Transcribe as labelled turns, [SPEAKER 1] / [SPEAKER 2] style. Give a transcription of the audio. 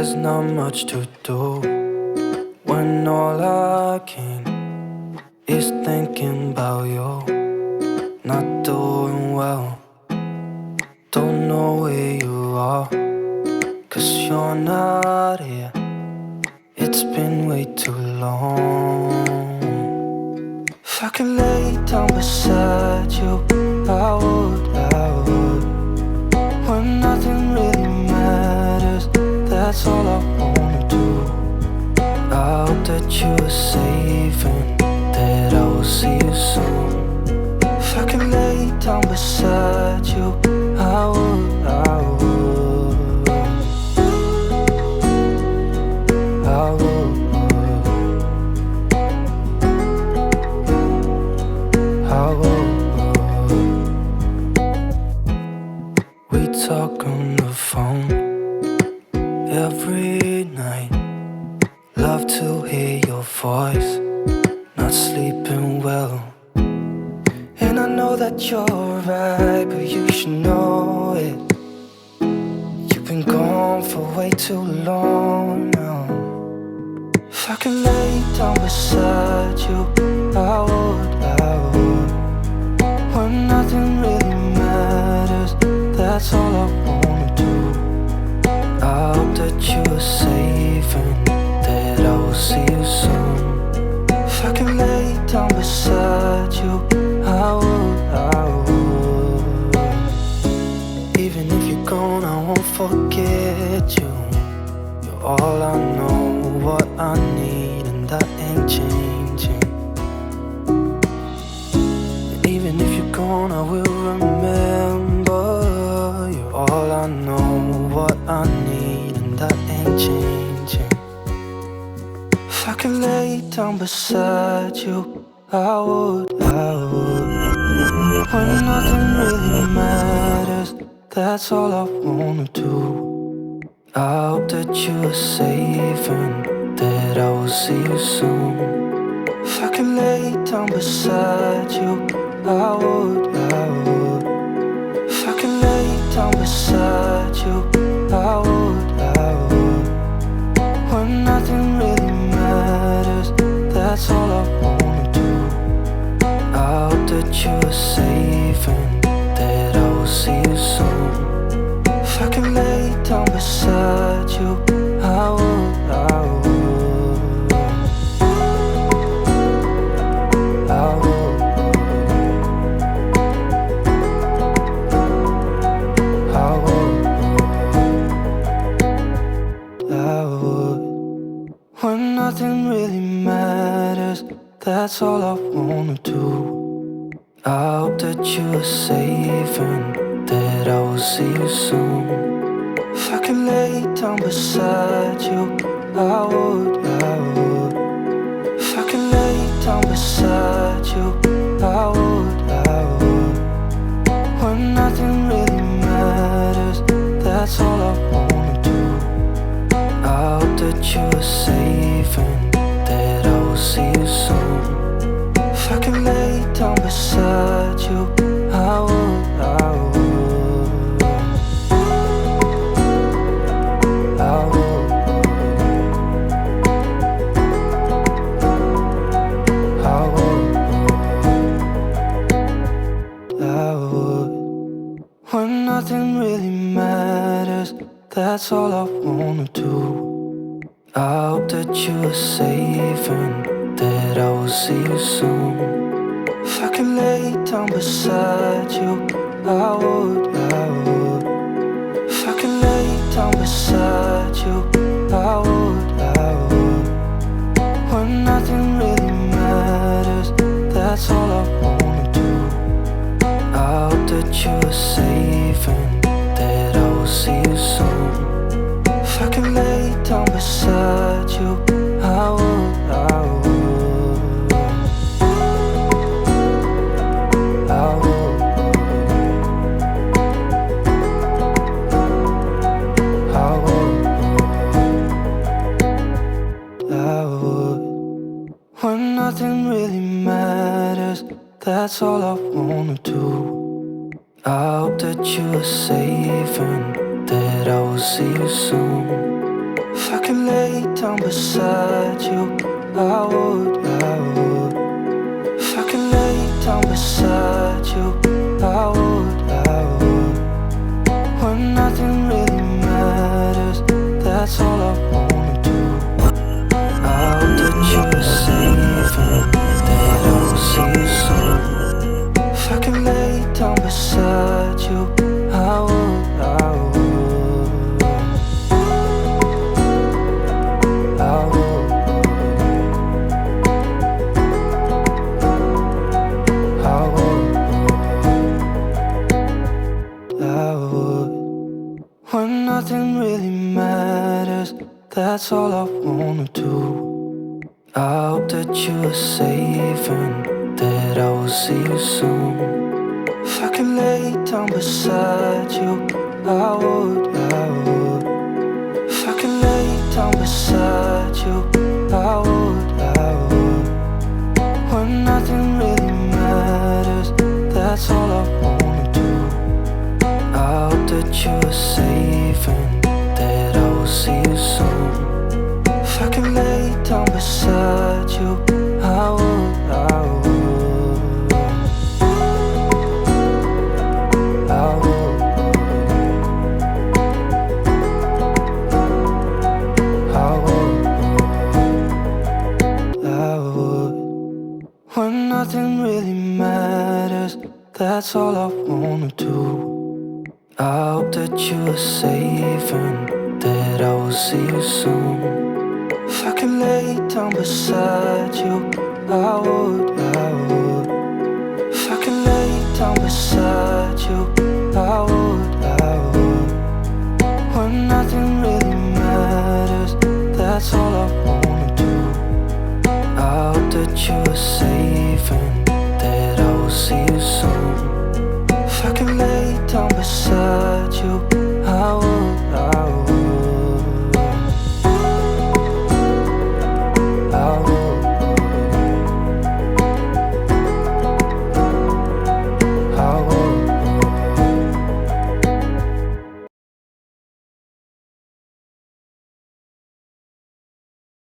[SPEAKER 1] there's not much to do when all I can is thinking about you. Not doing well, don't know where you are, 'cause you're not here. It's been way too long. If I could lay down beside you, I would, I would. When nothing really matters, that's all I wanna do. I hope that you are safe and that I will see you soon. If I could lay down beside you, I would, I would. I would, I would. We talk on the phone every night. Love to hear your voice, not sleeping well. And I know that you're right, but you should know it. You've been gone for way too long now. If I could lay down beside you, I would, I would. When nothing really matters, that's all I wanna do. I hope that you are safe and that I will see you soon. If I could lay down beside you, I would, I would. Even if you're gone, I won't forget you. You're all I know, what I need, and that ain't changing. And even if you're gone, I will remember. You're all I know, what I need, and that ain't changing. If I could lay down beside you, I would, I would. When nothing really matters, that's all I wanna do. I hope that you are safe and that I will see you soon. If I could lay down beside you, I would, I would. If I could lay down beside you, I would, I would. When nothing really matters, that's all I wanna do. I hope that you are safe and that I will see you soon. If I could lay down beside you, I would, I would. I would, I would, I would. When nothing really matters, that's all I wanna do. I hope that you are safe and that I will see you soon. If I could lay down beside you, I would, I would. If I could lay down beside you, I would, I would. When nothing really matters, that's all I wanna do. I hope that you are safe and that I will see you soon. If I could lay down beside you, I would, I would. I would, I would, I would. When nothing really matters, that's all I wanna do. I hope that you are safe and that I will see you soon. If I could lay down beside you, I would, I would. If I could lay down beside you, I would, I would. When nothing really matters, that's all I wanna do. I hope that you are safe and that I will see you soon. If I could lay down beside you, I would, I would. I would, I would. When nothing really matters, that's all I wanna do. I hope that you are safe and that I will see you soon. If I could lay down beside you, I would, I would. If I could lay down beside you, I would, I would. When nothing really matters, that's all I wanna do. I hope that you are safe and that I will see you soon. If I could lay down beside you, I would, I would. I would, I would, I would. When nothing really matters, that's all I wanna do. I hope that you are safe and that I will see you soon. If I could lay down beside you, I would, I would. If I could lay down beside you, I would, I would. When nothing really matters, that's all I wanna do. I hope that you are safe and that I will see you soon. If I could lay down beside you, I would, I would, I would, I would, I would. When nothing really matters, that's all I wanna do. I hope that you are safe and that I will see you soon. If I could lay down beside you, I would, I would. If I could lay down beside you, I would, I would. When nothing really matters, that's all I wanna do. I hope that you are safe and that I will see you soon. If I could lay down beside you, I would, I would, I would, I would, I would. When nothing really matters, that's all I wanna do. I hope that you are safe and that I will see you soon. If I could lay down beside you, I would, I would. If I could lay down beside you, I would, I would. When nothing really matters, that's all I wanna do. I hope that you are safe and that I will see you soon. If I could lay down beside you, I would, I would.